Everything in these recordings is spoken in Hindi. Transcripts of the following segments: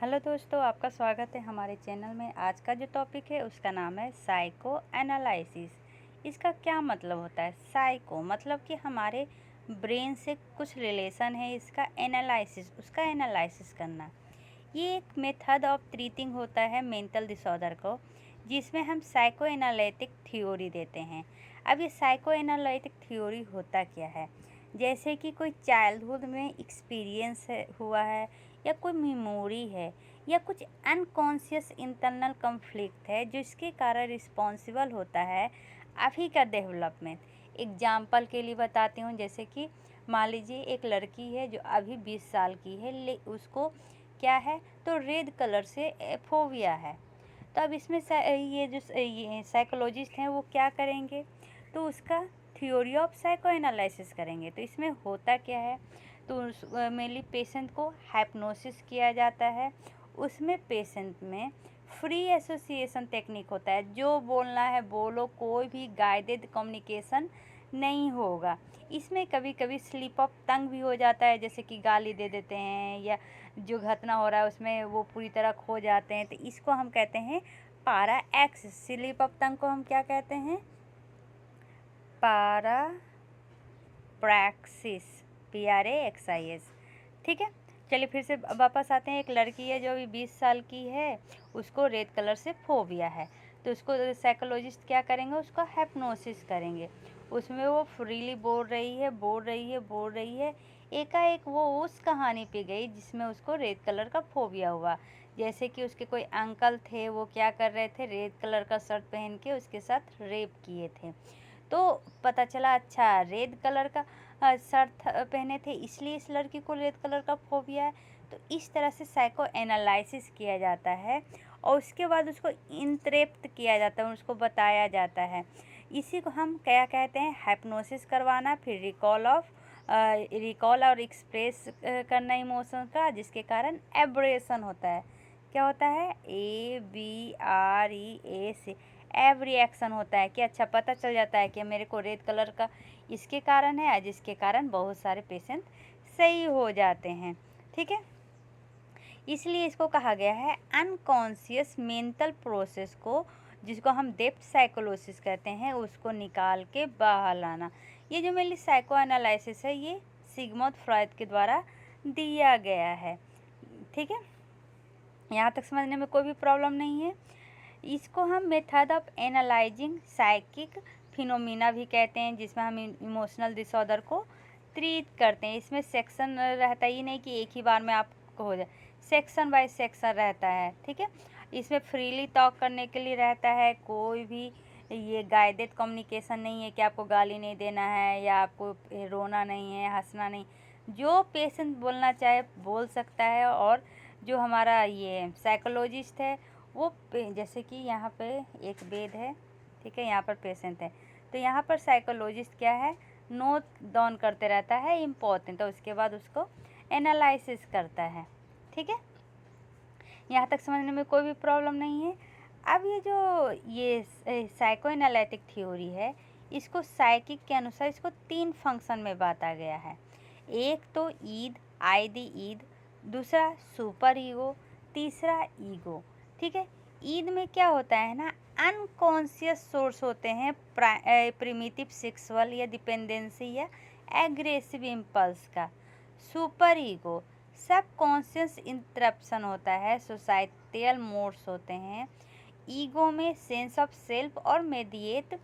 हेलो दोस्तों, आपका स्वागत है हमारे चैनल में। आज का जो टॉपिक है उसका नाम है साइको एनालिसिस। इसका क्या मतलब होता है? साइको मतलब कि हमारे ब्रेन से कुछ रिलेशन है, इसका एनालिसिस, उसका एनालिसिस करना। ये एक मेथड ऑफ ट्रीटिंग होता है मेंटल डिसऑर्डर को, जिसमें हम साइको एनालिटिक थ्योरी देते हैं। अब ये साइको एनालिटिक थ्योरी होता क्या है? जैसे कि कोई चाइल्डहुड में एक्सपीरियंस हुआ है, या कोई मेमोरी है, या कुछ अनकॉन्शियस इंटरनल कॉन्फ्लिक्ट है जिसके कारण रिस्पॉन्सिबल होता है अभी का डेवलपमेंट। एग्जाम्पल के लिए बताती हूँ, जैसे कि मान लीजिए एक लड़की है जो अभी 20 साल की है, उसको क्या है तो रेड कलर से फोबिया है। तो अब इसमें ये जो ये साइकोलॉजिस्ट हैं वो क्या करेंगे, तो उसका थ्योरी ऑफ साइको एनालिसिस करेंगे। तो इसमें होता क्या है, तो मेनली पेशेंट को हाइप्नोसिस किया जाता है। उसमें पेशेंट में फ्री एसोसिएशन टेक्निक होता है, जो बोलना है बोलो, कोई भी गाइडेड कम्युनिकेशन नहीं होगा। इसमें कभी कभी स्लिप ऑफ टंग भी हो जाता है, जैसे कि गाली दे देते हैं, या जो घटना हो रहा है उसमें वो पूरी तरह खो जाते हैं। तो इसको हम कहते हैं पारा एक्स। स्लिप ऑफ टंग को हम क्या कहते हैं? पारा प्रैक्सिस, PRAXIS। ठीक है, चलिए फिर से वापस आते हैं। एक लड़की है जो अभी 20 साल की है, उसको रेड कलर से फोबिया है। तो उसको साइकोलॉजिस्ट क्या करेंगे, उसको हिप्नोसिस करेंगे। उसमें वो फ्रीली बोल रही है, बोल रही है, बोल रही है। एकाएक वो उस कहानी पे गई जिसमें उसको रेड कलर का फोबिया हुआ। जैसे कि उसके कोई अंकल थे, वो क्या कर रहे थे, रेड कलर का शर्ट पहन के उसके साथ रेप किए थे। तो पता चला अच्छा रेड कलर का शर्ट पहने थे, इसलिए इस लड़की को रेड कलर का फोबिया है। तो इस तरह से साइको एनालिसिस किया जाता है, और उसके बाद उसको इंटरेप्ट किया जाता है, उसको बताया जाता है। इसी को हम क्या कहते हैं? हिप्नोसिस करवाना, फिर रिकॉल और एक्सप्रेस करना इमोशन का, जिसके कारण एब्रेशन होता है। क्या होता है? ABREAC, एव रिएक्शन होता है कि अच्छा पता चल जाता है कि मेरे को रेड कलर का इसके कारण है, जिसके कारण बहुत सारे पेशेंट सही हो जाते हैं। ठीक है, इसलिए इसको कहा गया है अनकॉन्शियस मेंटल प्रोसेस को, जिसको हम डेप्थ साइकोलॉजिस कहते हैं, उसको निकाल के बाहर लाना। ये जो मेरी साइको एनालिसिस है, ये सिगमंड फ्रॉइड के द्वारा दिया गया है। ठीक है, यहाँ तक समझने में कोई भी प्रॉब्लम नहीं है। इसको हम method of analysing psychic phenomena भी कहते हैं, जिसमें हम इमोशनल डिसऑर्डर को ट्रीट करते हैं। इसमें सेक्शन रहता ही नहीं कि एक ही बार में आपको हो जाए, सेक्शन बाय सेक्शन रहता है। ठीक है, इसमें फ्रीली टॉक करने के लिए रहता है, कोई भी ये गाइडेड कम्युनिकेशन नहीं है कि आपको गाली नहीं देना है, या आपको रोना नहीं है, हंसना नहीं। जो पेशेंट बोलना चाहे बोल सकता है। और जो हमारा ये साइकोलॉजिस्ट है वो जैसे कि यहाँ पे एक बेड है, ठीक है, यहाँ पर पेशेंट है, तो यहाँ पर साइकोलॉजिस्ट क्या है, नोट डाउन करते रहता है इम्पोर्टेंट, तो उसके बाद उसको एनालिसिस करता है। ठीक है, यहाँ तक समझने में कोई भी प्रॉब्लम नहीं है। अब ये साइको एनालिटिक थ्योरी है, इसको साइकिक के अनुसार इसको 3 फंक्शन में बांटा गया है। एक तो ईद, आईडी ईद, दूसरा सुपर ईगो, तीसरा ईगो। ठीक है, ईद में क्या होता है ना, अनकॉन्शियस सोर्स होते हैं, प्रिमिटिव सेक्सुअल या डिपेंडेंसी या एग्रेसिव इम्पल्स का। सुपर ईगो सब कॉन्शियस इंटरप्शन होता है, सोसाइटल मोड्स होते हैं। ईगो में सेंस ऑफ सेल्फ और mediate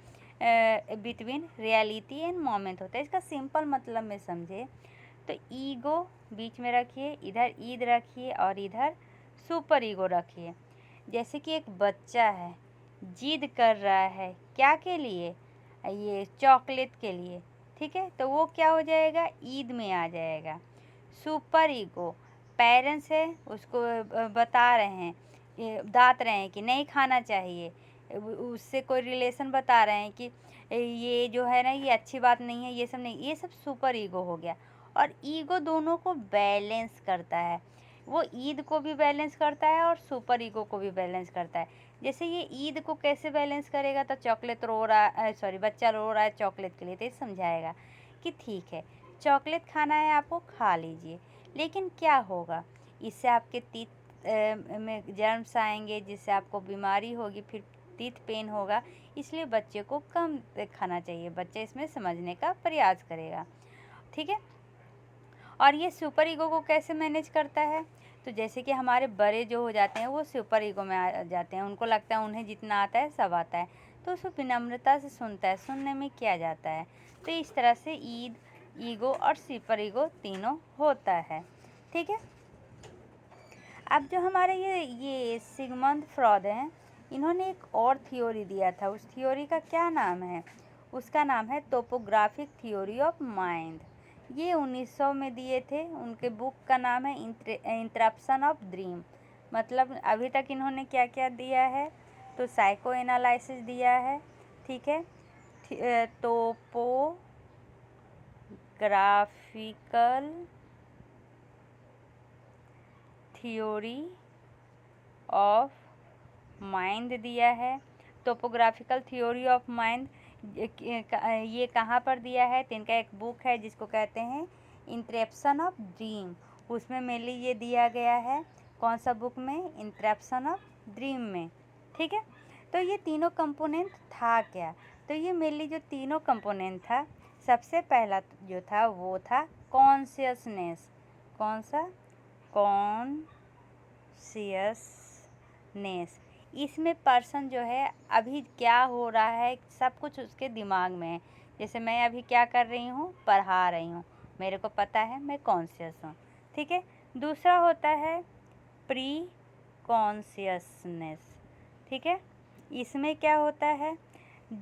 between reality end moment होता है। इसका सिंपल मतलब में समझे तो ईगो बीच में रखिए, इधर ईद रखिए और इधर सुपर ईगो रखिए। जैसे कि एक बच्चा है, जिद कर रहा है क्या के लिए, ये चॉकलेट के लिए। ठीक है, तो वो क्या हो जाएगा, ईद में आ जाएगा। सुपर ईगो पेरेंट्स है, उसको बता रहे हैं, डांट रहे हैं कि नहीं खाना चाहिए, उससे कोई रिलेशन बता रहे हैं कि ये जो है ना ये अच्छी बात नहीं है, ये सब नहीं, ये सब सुपर ईगो हो गया। और ईगो दोनों को बैलेंस करता है, वो ईद को भी बैलेंस करता है और सुपर ईगो को भी बैलेंस करता है। जैसे ये ईद को कैसे बैलेंस करेगा, तो चॉकलेट रो रहा है, सॉरी बच्चा रो रहा है चॉकलेट के लिए, तो ये समझाएगा कि ठीक है चॉकलेट खाना है आपको, खा लीजिए, लेकिन क्या होगा, इससे आपके टीथ में जर्म्स आएंगे जिससे आपको बीमारी होगी, फिर टीथ पेन होगा। इसलिए बच्चे को कम खाना चाहिए, बच्चा इसमें समझने का प्रयास करेगा। ठीक है। और ये सुपर ईगो को कैसे मैनेज करता है? तो जैसे कि हमारे बड़े जो हो जाते हैं वो सुपर ईगो में आ जाते हैं, उनको लगता है उन्हें जितना आता है सब आता है, तो उसको विनम्रता से सुनता है, सुनने में क्या जाता है। तो इस तरह से ईगो और सुपर ईगो तीनों होता है। ठीक है। अब जो हमारे ये सिगमंड फ्रॉइड हैं, इन्होंने एक और थ्योरी दिया था। उस थ्योरी का क्या नाम है? उसका नाम है टोपोग्राफिक थ्योरी ऑफ माइंड। ये 1900 में दिए थे। उनके बुक का नाम है इंटरप्शन ऑफ ड्रीम। मतलब अभी तक इन्होंने क्या क्या दिया है? तो साइको एनालिसिस दिया है, ठीक है, टोपोग्राफिकल थ्योरी ऑफ माइंड दिया है। टोपोग्राफिकल थ्योरी ऑफ माइंड ये कहाँ पर दिया है? तो इनका एक बुक है जिसको कहते हैं इंटरप्शन ऑफ ड्रीम। उसमें मेनली ये दिया गया है। कौन सा बुक में? इंटरप्शन ऑफ ड्रीम में। ठीक है। तो ये तीनों कंपोनेंट था क्या? तो ये मेनली जो तीनों कंपोनेंट था, सबसे पहला जो था वो था कॉन्शियसनेस। कौन सा? कॉन्शियसनेस। इसमें पर्सन जो है अभी क्या हो रहा है सब कुछ उसके दिमाग में है। जैसे मैं अभी क्या कर रही हूँ? पढ़ा रही हूँ, मेरे को पता है, मैं कॉन्शियस हूँ। ठीक है। दूसरा होता है प्री कॉन्शियसनेस। ठीक है। इसमें क्या होता है?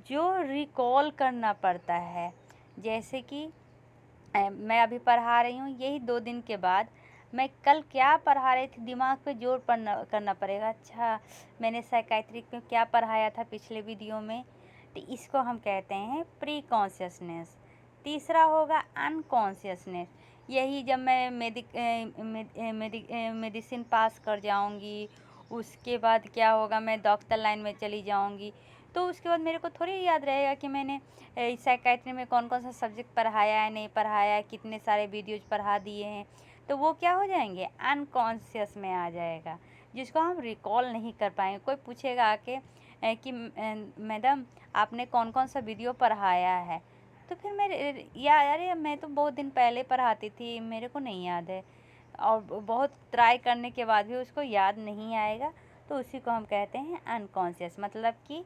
जो रिकॉल करना पड़ता है। जैसे कि मैं अभी पढ़ा रही हूँ, यही 2 दिन के बाद मैं कल क्या पढ़ा रही थी दिमाग पे जोर करना पड़ेगा। अच्छा, मैंने साइकाइट्रिक में क्या पढ़ाया था पिछले वीडियो में। तो इसको हम कहते हैं प्री कॉन्शियसनेस। तीसरा होगा अनकॉन्शियसनेस। यही जब मैं मेडिसिन पास कर जाऊंगी, उसके बाद क्या होगा? मैं डॉक्टर लाइन में चली जाऊंगी, तो उसके बाद मेरे को थोड़ी याद रहेगा कि मैंने साइकाइट्री में कौन कौन सा सब्जेक्ट पढ़ाया है, नहीं पढ़ाया है, कितने सारे वीडियोज पढ़ा दिए हैं। तो वो क्या हो जाएंगे? अनकॉन्शियस में आ जाएगा, जिसको हम रिकॉल नहीं कर पाएंगे। कोई पूछेगा आके कि मैडम आपने कौन कौन सा वीडियो पढ़ाया है, तो फिर मेरे यार अरे मैं तो बहुत दिन पहले पढ़ाती थी, मेरे को नहीं याद है। और बहुत ट्राई करने के बाद भी उसको याद नहीं आएगा, तो उसी को हम कहते हैं अनकॉन्शियस। मतलब कि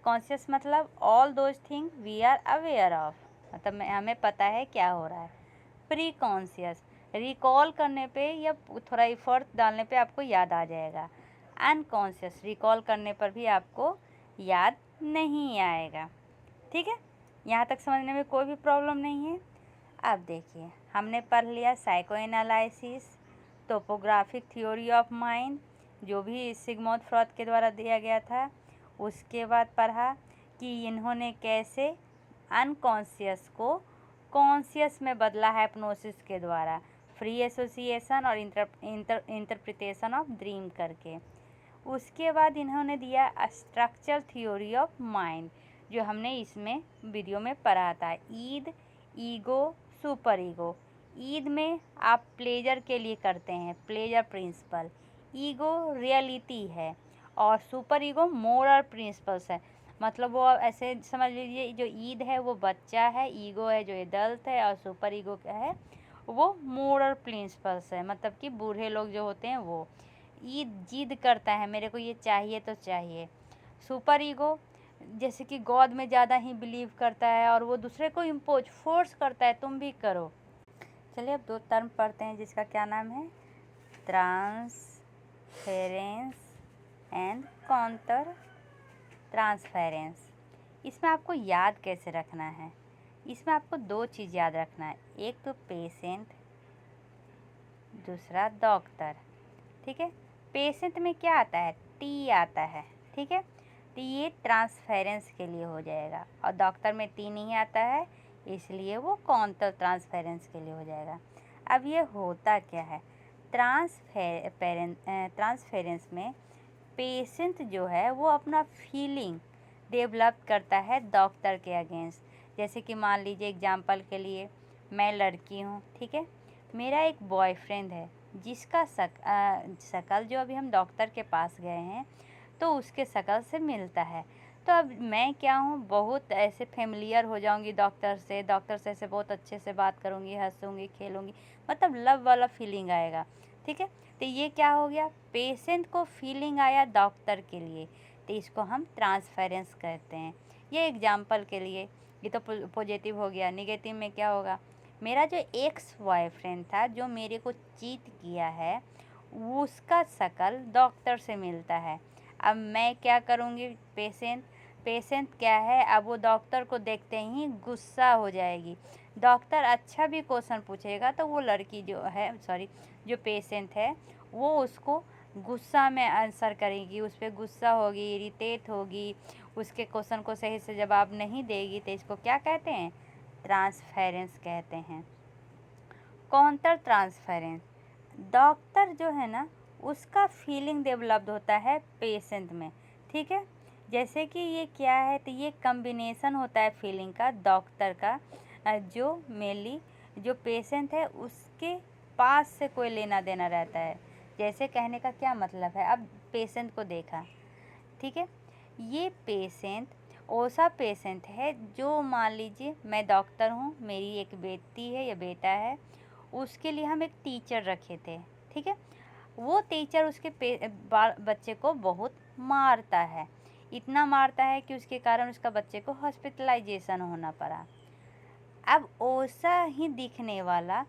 कॉन्शियस मतलब all those thing we are aware of, मतलब हमें पता है क्या हो रहा है। प्री कॉन्शियस रिकॉल करने पे या थोड़ा एफर्ट डालने पे आपको याद आ जाएगा। अनकॉन्शियस रिकॉल करने पर भी आपको याद नहीं आएगा। ठीक है। यहाँ तक समझने में कोई भी प्रॉब्लम नहीं है। अब देखिए, हमने पढ़ लिया psycho analysis, topographic theory of mind, जो भी सिगमंड फ्रॉइड के द्वारा दिया गया था। उसके बाद पढ़ा कि इन्होंने कैसे अनकॉन्शियस को कॉन्शियस में बदला है हिप्नोसिस के द्वारा, फ्री एसोसिएशन और इंटरप्रिटेशन ऑफ ड्रीम करके। उसके बाद इन्होंने दिया स्ट्रक्चर थ्योरी ऑफ माइंड, जो हमने इसमें वीडियो में पढ़ा था। Eid, ego, super ego. Eid में आप प्लेजर के लिए करते हैं, प्लेजर प्रिंसिपल। ईगो रियलिटी है और सुपर ईगो मोरल प्रिंसिपल्स है। मतलब वो ऐसे समझ लीजिए, जो ईद है वो बच्चा है, ईगो है जो एडल्ट है, और सुपर ईगो क्या है? वो मोरल प्रिंसिपल्स है, मतलब कि बूढ़े लोग जो होते हैं वो। ईद जिद करता है, मेरे को ये चाहिए तो चाहिए। सुपर ईगो जैसे कि गॉड में ज़्यादा ही बिलीव करता है और वो दूसरे को इम्पोज फोर्स करता है, तुम भी करो। चलिए अब 2 टर्म पढ़ते हैं जिसका क्या नाम है? Transference and counter transference. इसमें आपको याद कैसे रखना है? इसमें आपको 2 चीज़ याद रखना है, एक तो पेशेंट, दूसरा डॉक्टर। ठीक है। पेशेंट में क्या आता है? टी आता है। ठीक है। तो ये ट्रांसफेरेंस के लिए हो जाएगा, और डॉक्टर में टी नहीं आता है, इसलिए वो काउंटर ट्रांसफेरेंस के लिए हो जाएगा। अब ये होता क्या है? ट्रांसफेरेंस में पेशेंट जो है वो अपना फीलिंग डेवलप करता है डॉक्टर के अगेंस्ट। जैसे कि मान लीजिए एग्जांपल के लिए, मैं लड़की हूँ, ठीक है, मेरा एक बॉयफ्रेंड है, जिसका शकल जो अभी हम डॉक्टर के पास गए हैं तो उसके शकल से मिलता है। तो अब मैं क्या हूँ, बहुत ऐसे फ़ेमिलियर हो जाऊँगी डॉक्टर से ऐसे बहुत अच्छे से बात करूँगी, हँसूँगी, खेलूँगी, मतलब लव वाला फीलिंग आएगा, ठीक है। तो ये क्या हो गया, पेशेंट को फीलिंग आया डॉक्टर के लिए, तो इसको हम ट्रांसफेरेंस कहते हैं। ये एग्जाम्पल के लिए, ये तो पॉजिटिव हो गया। नेगेटिव में क्या होगा, मेरा जो एक्स बॉयफ्रेंड था जो मेरे को चीट किया है, उसका शकल डॉक्टर से मिलता है। अब मैं क्या करूँगी, पेशेंट क्या है, अब वो डॉक्टर को देखते ही गुस्सा हो जाएगी। डॉक्टर अच्छा भी क्वेश्चन पूछेगा तो वो लड़की जो है, सॉरी, जो पेशेंट है वो उसको गुस्सा में आंसर करेगी, उस पर गुस्सा होगी, इरिटेट होगी, उसके क्वेश्चन को सही से जवाब नहीं देगी। तो इसको क्या कहते हैं, ट्रांसफेरेंस कहते हैं। काउंटर ट्रांसफेरेंस, डॉक्टर जो है ना उसका फीलिंग डेवलप्ड होता है पेशेंट में, ठीक है। जैसे कि ये क्या है, तो ये कम्बिनेशन होता है फीलिंग का डॉक्टर का, जो मेनली जो पेशेंट है उसके पास से कोई लेना देना रहता है। जैसे कहने का क्या मतलब है, अब पेशेंट को देखा, ठीक है, ये पेशेंट ऐसा पेशेंट है जो, मान लीजिए मैं डॉक्टर हूँ, मेरी एक बेटी है या बेटा है, उसके लिए हम एक टीचर रखे थे, ठीक है। वो टीचर उसके बच्चे को बहुत मारता है, इतना मारता है कि उसके कारण उसका बच्चे को हॉस्पिटलाइजेशन होना पड़ा। अब वैसा ही दिखने वाला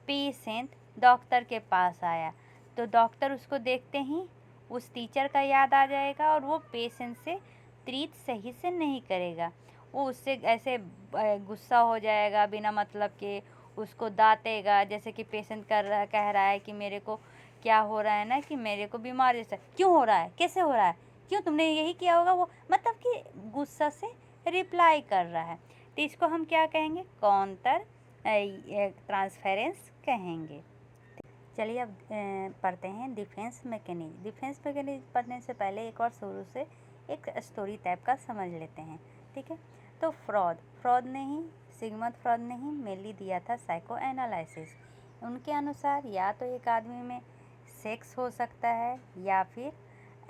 पेशेंट डॉक्टर के पास आया, तो डॉक्टर उसको देखते ही उस टीचर का याद आ जाएगा और वो पेशेंट से ट्रीट सही से नहीं करेगा। वो उससे ऐसे गुस्सा हो जाएगा, बिना मतलब के उसको डांटेगा। जैसे कि पेशेंट कह रहा है कि मेरे को क्या हो रहा है ना, कि मेरे को बीमार जैसा, क्यों हो रहा है, कैसे हो रहा है, क्यों तुमने यही किया होगा, वो मतलब कि गुस्सा से रिप्लाई कर रहा है। तो इसको हम क्या कहेंगे, काउंटर ट्रांसफेरेंस कहेंगे। चलिए अब पढ़ते हैं डिफेंस मैकेनिज्म। डिफेंस मैकेनिज्म पढ़ने से पहले एक और शुरू से एक स्टोरी टाइप का समझ लेते हैं, ठीक है। तो फ्रॉड ने ही, सिगमंड फ्रॉड ने ही मेनली दिया था साइको एनालिसिस। उनके अनुसार या तो एक आदमी में सेक्स हो सकता है या फिर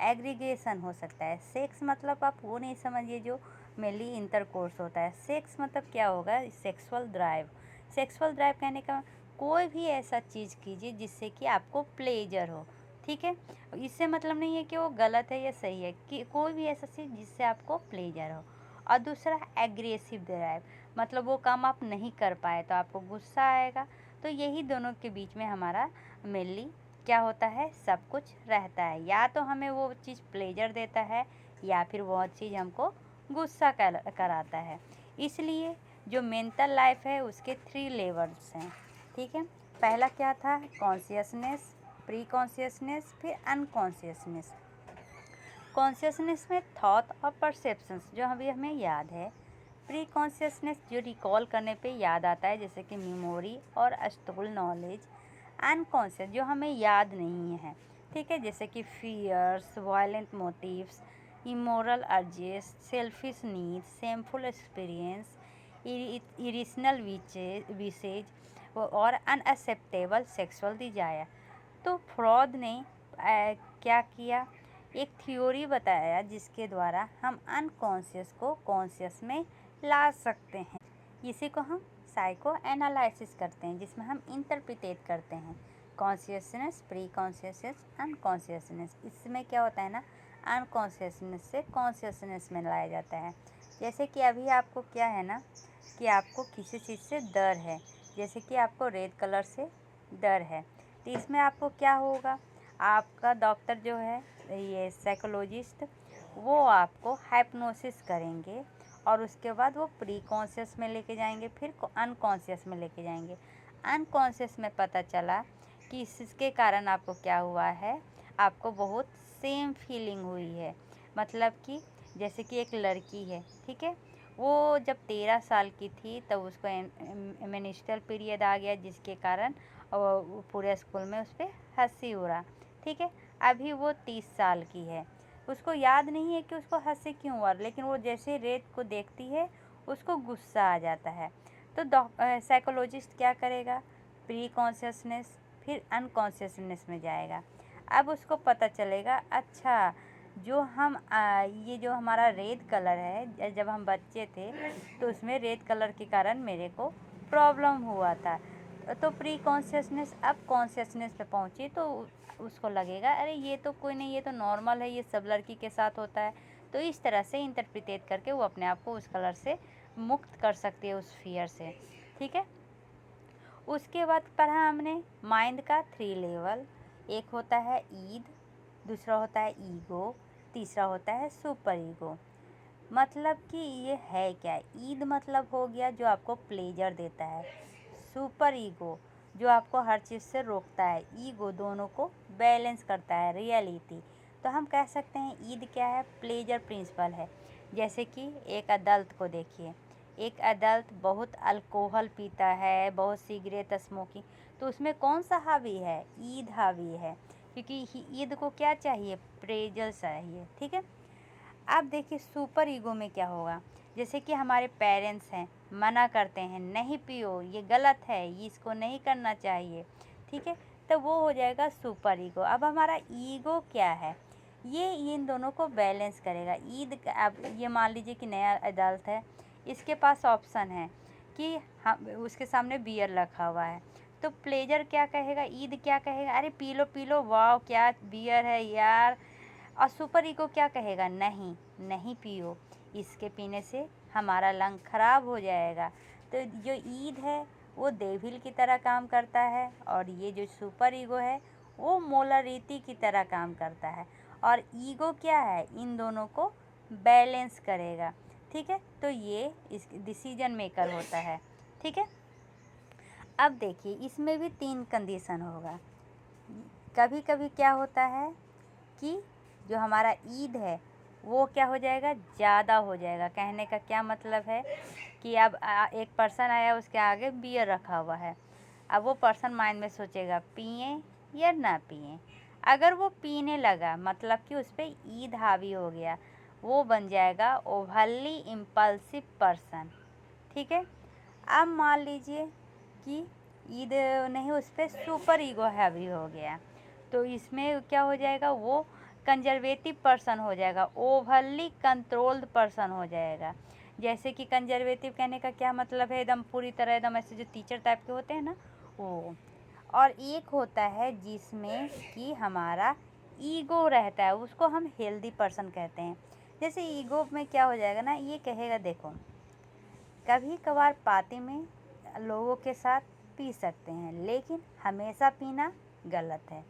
एग्रीगेशन हो सकता है। सेक्स मतलब आप वो नहीं समझिए जो मेनली इंटरकोर्स होता है। सेक्स मतलब क्या होगा, सेक्सुअल ड्राइव। सेक्सुअल ड्राइव कहने का कोई भी ऐसा चीज़ कीजिए जिससे कि आपको प्लेजर हो, ठीक है। इससे मतलब नहीं है कि वो गलत है या सही है, कि कोई भी ऐसा चीज़ जिससे आपको प्लेजर हो। और दूसरा एग्रेसिव ड्राइव, मतलब वो काम आप नहीं कर पाए तो आपको गुस्सा आएगा। तो यही दोनों के बीच में हमारा मेनली क्या होता है, सब कुछ रहता है। या तो हमें वो चीज़ प्लेजर देता है या फिर वो चीज़ हमको गुस्सा कराता है। इसलिए जो मेंटल लाइफ है उसके 3 लेवल्स हैं, ठीक है। पहला क्या था, कॉन्शियसनेस, प्री कॉन्शियसनेस, फिर अनकॉन्शियसनेस। कॉन्शियसनेस में थॉट और परसेप्शंस जो अभी हमें याद है। प्री कॉन्शियसनेस जो रिकॉल करने पे याद आता है, जैसे कि मेमोरी और स्टोर्ड नॉलेज। अनकॉन्शियस जो हमें याद नहीं है, ठीक है, जैसे कि fears, violent motives, immoral urges, selfish needs, shameful experience, irrational wishes और अनएक्सेप्टेबल सेक्सुअल डिजायर। तो फ्रॉड ने क्या किया, एक थ्योरी बताया जिसके द्वारा हम अनकॉन्शियस को कॉन्शियस में ला सकते हैं। इसी को हम साइको एनालिसिस करते हैं, जिसमें हम इंटरप्रिटेट करते हैं कॉन्शियसनेस, प्री कॉन्शियसनेस, अनकॉन्शियसनेस। इसमें क्या होता है ना, अनकॉन्शियसनेस से कॉन्शियसनेस में लाया जाता है। जैसे कि अभी आपको क्या है ना, कि आपको किसी चीज़ से डर है, जैसे कि आपको रेड कलर से डर है, तो इसमें आपको क्या होगा, आपका डॉक्टर जो है, ये साइकोलॉजिस्ट, वो आपको हाइप्नोसिस करेंगे और उसके बाद वो प्री कॉन्शियस में लेके जाएंगे, फिर अनकॉन्शियस में लेके जाएंगे। अनकॉन्शियस में पता चला कि इसके कारण आपको क्या हुआ है, आपको बहुत सेम फीलिंग हुई है। मतलब कि जैसे कि एक लड़की है, ठीक है, वो जब 13 साल की थी तब उसको मेंस्ट्रुअल पीरियड आ गया, जिसके कारण वो पूरे स्कूल में उस पर हंसी हो रहा, ठीक है। अभी वो 30 साल की है, उसको याद नहीं है कि उसको हंसी क्यों हुआ, लेकिन वो जैसे रेत को देखती है उसको गुस्सा आ जाता है। तो साइकोलॉजिस्ट क्या करेगा, प्री कॉन्शियसनेस, फिर अनकॉन्शियसनेस में जाएगा। अब उसको पता चलेगा, अच्छा जो हम ये जो हमारा रेड कलर है, जब हम बच्चे थे तो उसमें रेड कलर के कारण मेरे को प्रॉब्लम हुआ था। तो प्री कॉन्शियसनेस अब कॉन्शियसनेस पे पहुंची तो उसको लगेगा अरे ये तो कोई नहीं, ये तो नॉर्मल है, ये सब लड़की के साथ होता है। तो इस तरह से इंटरप्रिटेट करके वो अपने आप को उस कलर से मुक्त कर सकती है, उस फियर से। ठीक है। उसके बाद पढ़ा हमने माइंड का 3 लेवल। एक होता है ईद, दूसरा होता है ईगो, तीसरा होता है सुपर ईगो। मतलब कि ये है क्या, ईद मतलब हो गया जो आपको प्लेजर देता है, सुपर ईगो जो आपको हर चीज़ से रोकता है, ईगो दोनों को बैलेंस करता है, रियलिटी। तो हम कह सकते हैं ईद क्या है, प्लेजर प्रिंसिपल है। जैसे कि एक अडल्ट को देखिए, एक अडल्ट बहुत अल्कोहल पीता है, बहुत सिगरेट स्मोकिंग, तो उसमें कौन सा हावी है, ईद हावी है, क्योंकि ईद को क्या चाहिए, प्लेजर चाहिए। ठीक है। अब देखिए सुपर ईगो में क्या होगा, जैसे कि हमारे पेरेंट्स हैं, मना करते हैं नहीं पियो, ये गलत है, ये इसको नहीं करना चाहिए। ठीक है। तो वो हो जाएगा सुपर ईगो। अब हमारा ईगो क्या है, ये इन दोनों को बैलेंस करेगा। अब ये मान लीजिए कि नया अडल्ट है, इसके पास ऑप्शन है कि हम उसके सामने बियर रखा हुआ है, तो प्लेजर क्या कहेगा, ईद क्या कहेगा, अरे पी लो वाह क्या बियर है यार। और सुपर ईगो क्या कहेगा, नहीं नहीं पियो, इसके पीने से हमारा लंग खराब हो जाएगा। तो जो ईद है वो डेविल की तरह काम करता है, और ये जो सुपर ईगो है वो मोलारिटी की तरह काम करता है। और ईगो क्या है, इन दोनों को बैलेंस करेगा। ठीक है। तो ये इस डिसीजन मेकर होता है। ठीक है। अब देखिए इसमें भी 3 कंडीशन होगा। कभी कभी क्या होता है कि जो हमारा ईद है वो क्या हो जाएगा, ज़्यादा हो जाएगा। कहने का क्या मतलब है कि अब एक पर्सन आया, उसके आगे बियर रखा हुआ है, अब वो पर्सन माइंड में सोचेगा पिए या ना पिए। अगर वो पीने लगा मतलब कि उस पर ईद हावी हो गया, वो बन जाएगा ओवरली इम्पल्सिव पर्सन। ठीक है। अब मान लीजिए कि ईद नहीं, उस पर सुपर ईगो हैवी हो गया, तो इसमें क्या हो जाएगा, वो कंजर्वेटिव पर्सन हो जाएगा, ओवरली कंट्रोल्ड पर्सन हो जाएगा। जैसे कि कंजर्वेटिव कहने का क्या मतलब है, एकदम पूरी तरह एकदम ऐसे जो टीचर टाइप के होते हैं ना वो। और एक होता है जिसमें कि हमारा ईगो रहता है, उसको हम हेल्दी पर्सन कहते हैं। जैसे ईगो में क्या हो जाएगा ना, ये कहेगा देखो कभी कभार पार्टी में लोगों के साथ पी सकते हैं, लेकिन हमेशा पीना गलत है।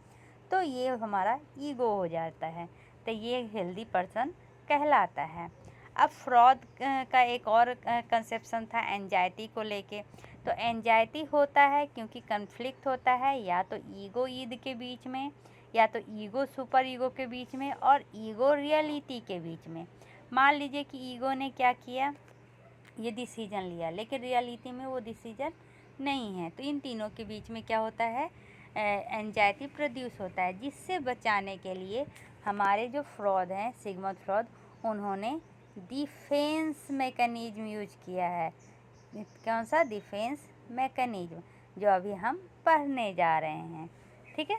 तो ये हमारा ईगो हो जाता है, तो ये हेल्दी पर्सन कहलाता है। अब फ्रॉड का एक और कंसेप्शन था एंजाइटी को लेके। तो एंजाइटी होता है क्योंकि कन्फ्लिक्ट होता है या तो ईगो ईद के बीच में, या तो ईगो सुपर ईगो के बीच में, और ईगो रियलिटी के बीच में। मान लीजिए कि ईगो ने क्या किया, ये डिसीजन लिया, लेकिन रियलिटी में वो डिसीजन नहीं है, तो इन तीनों के बीच में क्या होता है, एंजाइटी प्रोड्यूस होता है। जिससे बचाने के लिए हमारे जो फ्रॉड हैं, सिगमंड फ्रॉड, उन्होंने डिफेंस मैकेनिज्म यूज किया है। कौन सा डिफेंस मैकेनिज्म, जो अभी हम पढ़ने जा रहे हैं। ठीक है।